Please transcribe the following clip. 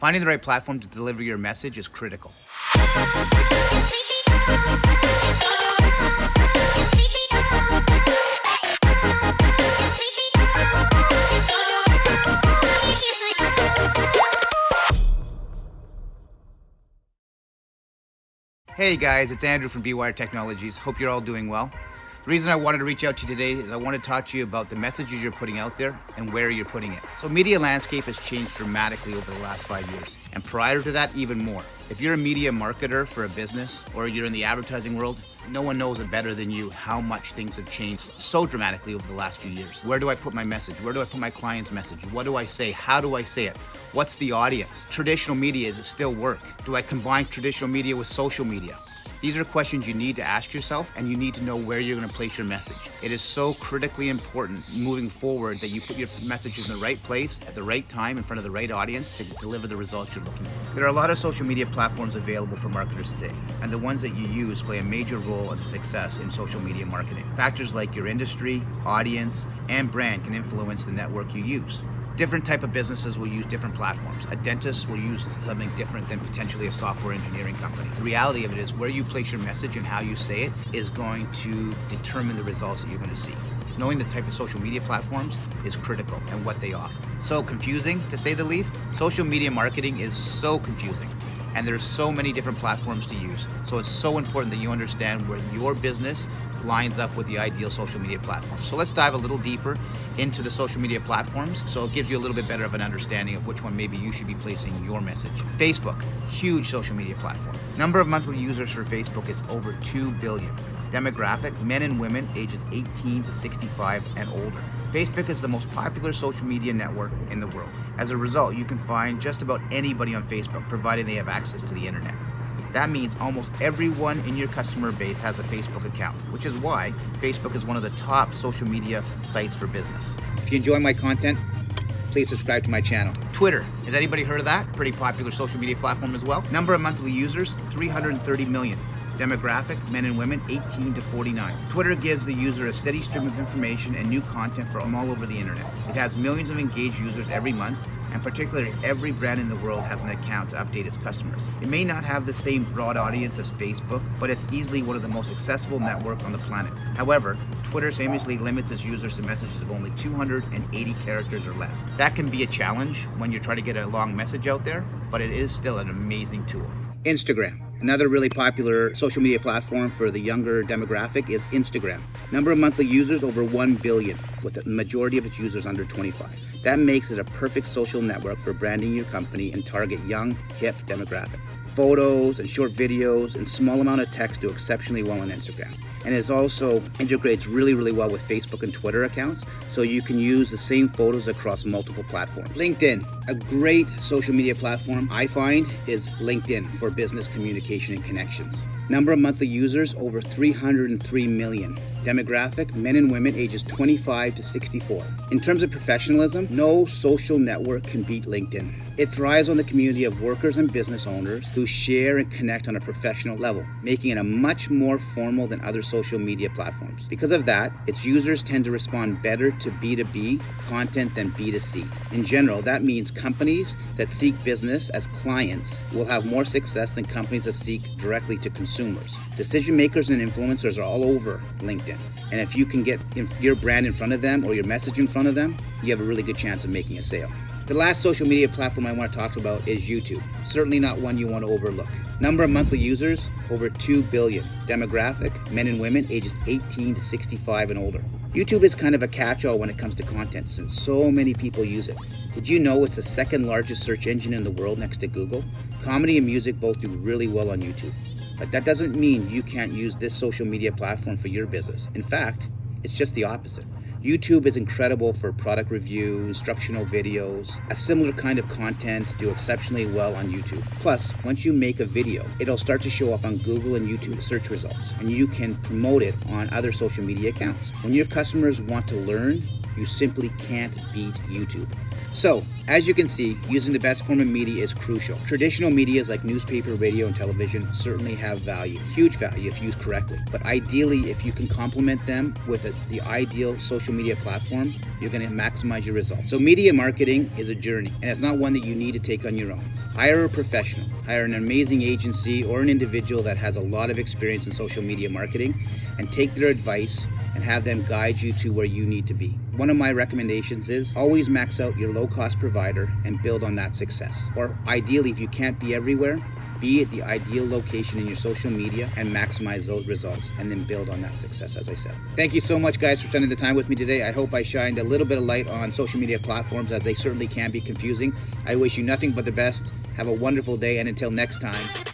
Finding the right platform to deliver your message is critical. Hey guys, it's Andrew from Bwired Technologies. Hope you're all doing well. The reason I wanted to reach out to you today is I want to talk to you about the messages you're putting out there and where you're putting it. So media landscape has changed dramatically over the last 5 years, and prior to that, even more. If you're a media marketer for a business or you're in the advertising world, no one knows it better than you how much things have changed so dramatically over the last few years. Where do I put my message? Where do I put my client's message? What do I say? How do I say it? What's the audience? Traditional media, does it still work? Do I combine traditional media with social media? These are questions you need to ask yourself, and you need to know where you're going to place your message. It is so critically important moving forward that you put your messages in the right place at the right time in front of the right audience to deliver the results you're looking for. There are a lot of social media platforms available for marketers today, and the ones that you use play a major role in the success in social media marketing. Factors like your industry, audience, and brand can influence the network you use. Different type of businesses will use different platforms. A dentist will use something different than potentially a software engineering company. The reality of it is where you place your message and how you say it is going to determine the results that you're going to see. Knowing the type of social media platforms is critical and what they offer. So confusing, to say the least. Social media marketing is so confusing, and there's so many different platforms to use. So it's so important that you understand where your business lines up with the ideal social media platform. So let's dive a little deeper into the social media platforms so it gives you a little bit better of an understanding of which one maybe you should be placing your message. Facebook, huge social media platform. Number of monthly users for Facebook is over 2 billion. Demographic, men and women ages 18 to 65 and older. Facebook is the most popular social media network in the world. As a result, you can find just about anybody on Facebook, provided they have access to the internet. That means almost everyone in your customer base has a Facebook account, which is why Facebook is one of the top social media sites for business. If you enjoy my content, please subscribe to my channel. Twitter, has anybody heard of that? Pretty popular social media platform as well. Number of monthly users, 330 million. Demographic, men and women 18 to 49. Twitter gives the user a steady stream of information and new content from all over the internet. It has millions of engaged users every month, and particularly every brand in the world has an account to update its customers. It may not have the same broad audience as Facebook, but it's easily one of the most accessible networks on the planet. However, Twitter famously limits its users to messages of only 280 characters or less. That can be a challenge when you're trying to get a long message out there, but it is still an amazing tool. Instagram. Another really popular social media platform for the younger demographic is Instagram. Number of monthly users over 1 billion, with the majority of its users under 25. That makes it a perfect social network for branding your company and target young, hip demographic. Photos and short videos and small amount of text do exceptionally well on Instagram. And it also integrates really well with Facebook and Twitter accounts, so you can use the same photos across multiple platforms. LinkedIn, a great social media platform I find is LinkedIn for business communication and connections. Number of monthly users over 303 million. Demographic, men and women ages 25 to 64. In terms of professionalism, no social network can beat LinkedIn. It thrives on the community of workers and business owners who share and connect on a professional level, making it a much more formal than other social media platforms. Because of that, its users tend to respond better to B2B content than B2C. In general, that means companies that seek business as clients will have more success than companies that seek directly to consumers. Decision makers and influencers are all over LinkedIn. And if you can get your brand in front of them or your message in front of them, you have a really good chance of making a sale. The last social media platform I want to talk about is YouTube. Certainly not one you want to overlook. Number of monthly users, over 2 billion. Demographic, men and women ages 18 to 65 and older. YouTube is kind of a catch-all when it comes to content since so many people use it. Did you know it's the second largest search engine in the world next to Google? Comedy and music both do really well on YouTube. But that doesn't mean you can't use this social media platform for your business. In fact, it's just the opposite. YouTube is incredible for product reviews, instructional videos, a similar kind of content to do exceptionally well on YouTube. Plus, once you make a video, it'll start to show up on Google and YouTube search results, and you can promote it on other social media accounts. When your customers want to learn, you simply can't beat YouTube. So, as you can see, using the best form of media is crucial. Traditional medias like newspaper, radio, and television certainly have value, huge value if used correctly. But ideally, if you can complement them with the ideal social media platform, you're going to maximize your results. So media marketing is a journey, and it's not one that you need to take on your own. Hire a professional, hire an amazing agency or an individual that has a lot of experience in social media marketing, and take their advice and have them guide you to where you need to be. One of my recommendations is always max out your low-cost provider and build on that success. Or ideally, if you can't be everywhere, be at the ideal location in your social media and maximize those results, and then build on that success, as I said. Thank you so much, guys, for spending the time with me today. I hope I shined a little bit of light on social media platforms, as they certainly can be confusing. I wish you nothing but the best. Have a wonderful day, and until next time,